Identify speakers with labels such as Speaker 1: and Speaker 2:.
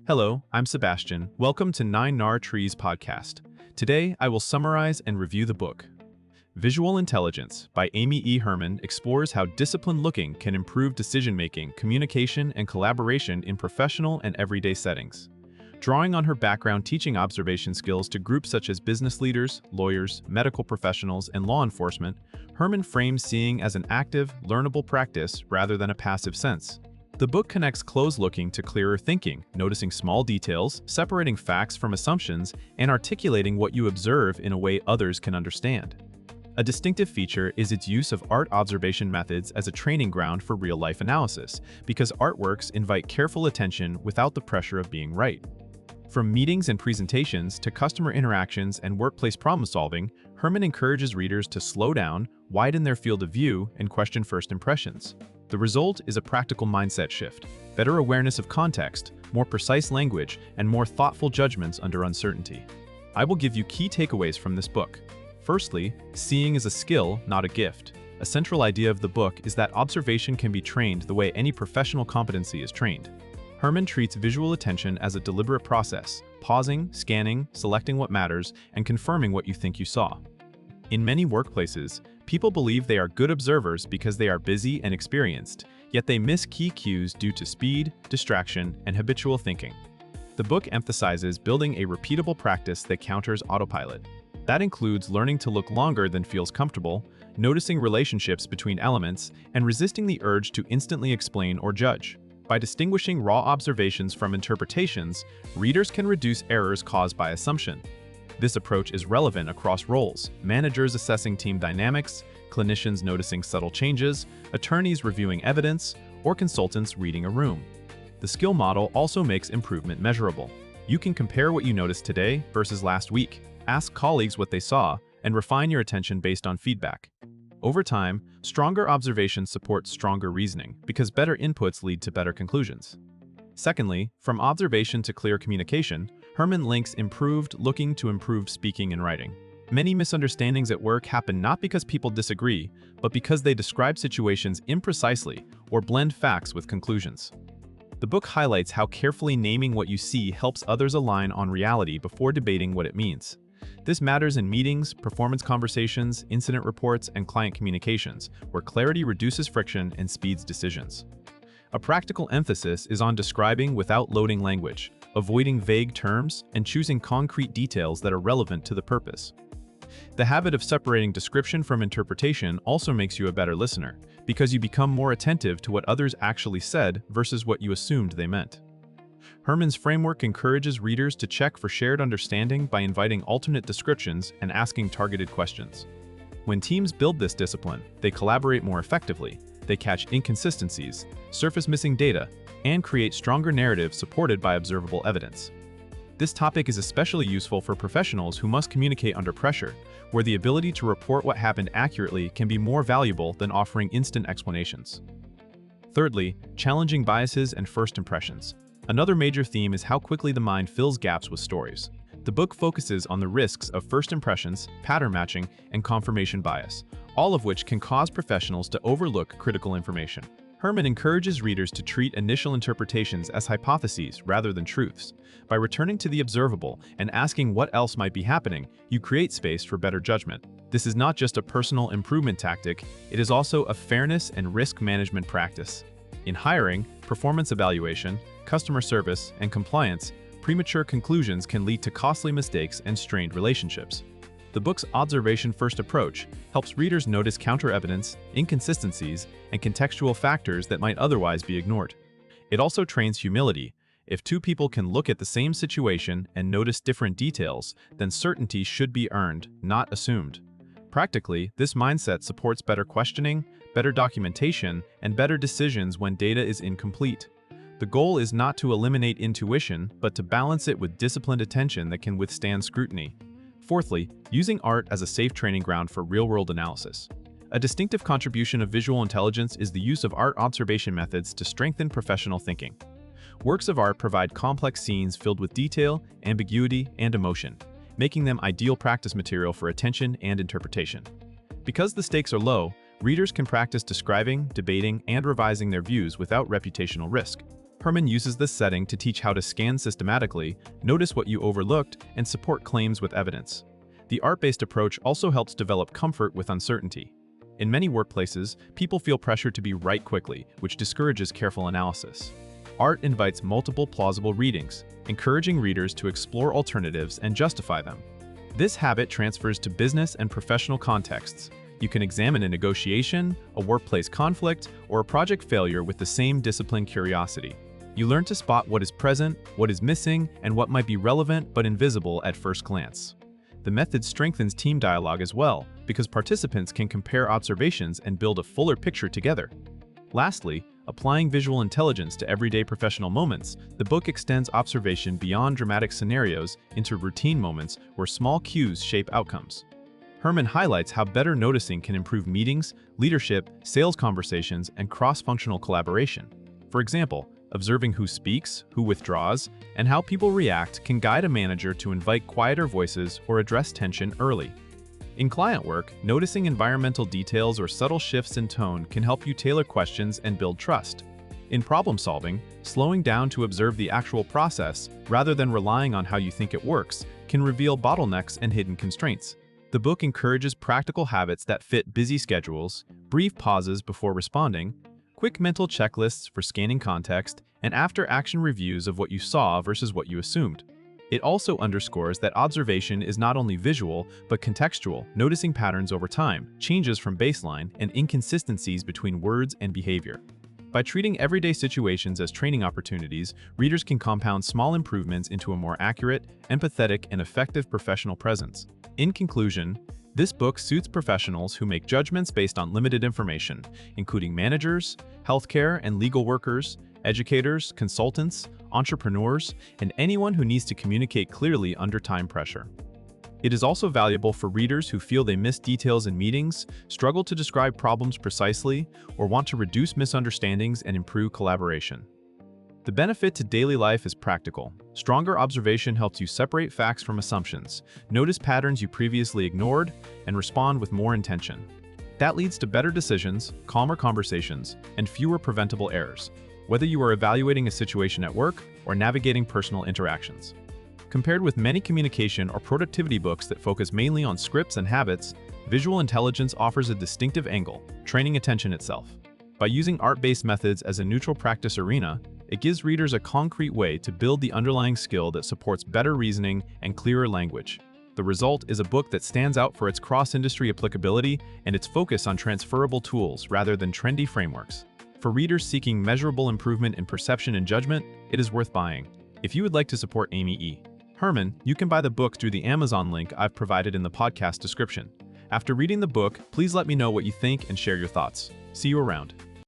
Speaker 1: Hello, I'm Sebastian. Welcome to 9 Trees podcast. Today, I will summarize and review the book. Visual Intelligence by Amy E. Herman explores how disciplined looking can improve decision-making, communication, and collaboration in professional and everyday settings. Drawing on her background teaching observation skills to groups such as business leaders, lawyers, medical professionals, and law enforcement, Herman frames seeing as an active, learnable practice rather than a passive sense. The book connects close looking to clearer thinking, noticing small details, separating facts from assumptions, and articulating what you observe in a way others can understand. A distinctive feature is its use of art observation methods as a training ground for real-life analysis, because artworks invite careful attention without the pressure of being right. From meetings and presentations to customer interactions and workplace problem-solving, Herman encourages readers to slow down, widen their field of view, and question first impressions. The result is a practical mindset shift, better awareness of context, more precise language, and more thoughtful judgments under uncertainty. I will give you key takeaways from this book. Firstly, seeing is a skill, not a gift. A central idea of the book is that observation can be trained the way any professional competency is trained. Herman treats visual attention as a deliberate process, pausing, scanning, selecting what matters, and confirming what you think you saw. In many workplaces, people believe they are good observers because they are busy and experienced, yet they miss key cues due to speed, distraction, and habitual thinking. The book emphasizes building a repeatable practice that counters autopilot. That includes learning to look longer than feels comfortable, noticing relationships between elements, and resisting the urge to instantly explain or judge. By distinguishing raw observations from interpretations, readers can reduce errors caused by assumption. This approach is relevant across roles: managers assessing team dynamics, clinicians noticing subtle changes, attorneys reviewing evidence, or consultants reading a room. The skill model also makes improvement measurable. You can compare what you noticed today versus last week, ask colleagues what they saw, and refine your attention based on feedback. Over time, stronger observations support stronger reasoning because better inputs lead to better conclusions. Secondly, from observation to clear communication, Herman links improved looking to improved speaking and writing. Many misunderstandings at work happen not because people disagree, but because they describe situations imprecisely or blend facts with conclusions. The book highlights how carefully naming what you see helps others align on reality before debating what it means. This matters in meetings, performance conversations, incident reports, and client communications, where clarity reduces friction and speeds decisions. A practical emphasis is on describing without loading language, avoiding vague terms, and choosing concrete details that are relevant to the purpose. The habit of separating description from interpretation also makes you a better listener, because you become more attentive to what others actually said versus what you assumed they meant. Herman's framework encourages readers to check for shared understanding by inviting alternate descriptions and asking targeted questions. When teams build this discipline, they collaborate more effectively, they catch inconsistencies, surface missing data, and create stronger narratives supported by observable evidence. This topic is especially useful for professionals who must communicate under pressure, where the ability to report what happened accurately can be more valuable than offering instant explanations. Thirdly, challenging biases and first impressions. Another major theme is how quickly the mind fills gaps with stories. The book focuses on the risks of first impressions, pattern matching, and confirmation bias, all of which can cause professionals to overlook critical information. Herman encourages readers to treat initial interpretations as hypotheses rather than truths. By returning to the observable and asking what else might be happening, you create space for better judgment. This is not just a personal improvement tactic, it is also a fairness and risk management practice. In hiring, performance evaluation, customer service, and compliance, premature conclusions can lead to costly mistakes and strained relationships. The book's observation-first approach helps readers notice counter-evidence, inconsistencies, and contextual factors that might otherwise be ignored. It also trains humility. If two people can look at the same situation and notice different details, then certainty should be earned, not assumed. Practically, this mindset supports better questioning, better documentation, and better decisions when data is incomplete. The goal is not to eliminate intuition, but to balance it with disciplined attention that can withstand scrutiny. Fourthly, using art as a safe training ground for real-world analysis. A distinctive contribution of visual intelligence is the use of art observation methods to strengthen professional thinking. Works of art provide complex scenes filled with detail, ambiguity, and emotion, making them ideal practice material for attention and interpretation. Because the stakes are low, readers can practice describing, debating, and revising their views without reputational risk. Herman uses this setting to teach how to scan systematically, notice what you overlooked, and support claims with evidence. The art-based approach also helps develop comfort with uncertainty. In many workplaces, people feel pressure to be right quickly, which discourages careful analysis. Art invites multiple plausible readings, encouraging readers to explore alternatives and justify them. This habit transfers to business and professional contexts. You can examine a negotiation, a workplace conflict, or a project failure with the same disciplined curiosity. You learn to spot what is present, what is missing, and what might be relevant but invisible at first glance. The method strengthens team dialogue as well, because participants can compare observations and build a fuller picture together. Lastly, applying visual intelligence to everyday professional moments, the book extends observation beyond dramatic scenarios into routine moments where small cues shape outcomes. Herman highlights how better noticing can improve meetings, leadership, sales conversations, and cross-functional collaboration. For example, observing who speaks, who withdraws, and how people react can guide a manager to invite quieter voices or address tension early. In client work, noticing environmental details or subtle shifts in tone can help you tailor questions and build trust. In problem solving, slowing down to observe the actual process rather than relying on how you think it works can reveal bottlenecks and hidden constraints. The book encourages practical habits that fit busy schedules, brief pauses before responding, quick mental checklists for scanning context, and after-action reviews of what you saw versus what you assumed. It also underscores that observation is not only visual, but contextual, noticing patterns over time, changes from baseline, and inconsistencies between words and behavior. By treating everyday situations as training opportunities, readers can compound small improvements into a more accurate, empathetic, and effective professional presence. In conclusion, this book suits professionals who make judgments based on limited information, including managers, healthcare and legal workers, educators, consultants, entrepreneurs, and anyone who needs to communicate clearly under time pressure. It is also valuable for readers who feel they miss details in meetings, struggle to describe problems precisely, or want to reduce misunderstandings and improve collaboration. The benefit to daily life is practical. Stronger observation helps you separate facts from assumptions, notice patterns you previously ignored, and respond with more intention. That leads to better decisions, calmer conversations, and fewer preventable errors, whether you are evaluating a situation at work or navigating personal interactions. Compared with many communication or productivity books that focus mainly on scripts and habits, visual intelligence offers a distinctive angle, training attention itself. By using art-based methods as a neutral practice arena, it gives readers a concrete way to build the underlying skill that supports better reasoning and clearer language. The result is a book that stands out for its cross-industry applicability and its focus on transferable tools rather than trendy frameworks. For readers seeking measurable improvement in perception and judgment, it is worth buying. If you would like to support Amy E. Herman, you can buy the book through the Amazon link I've provided in the podcast description. After reading the book, please let me know what you think and share your thoughts. See you around.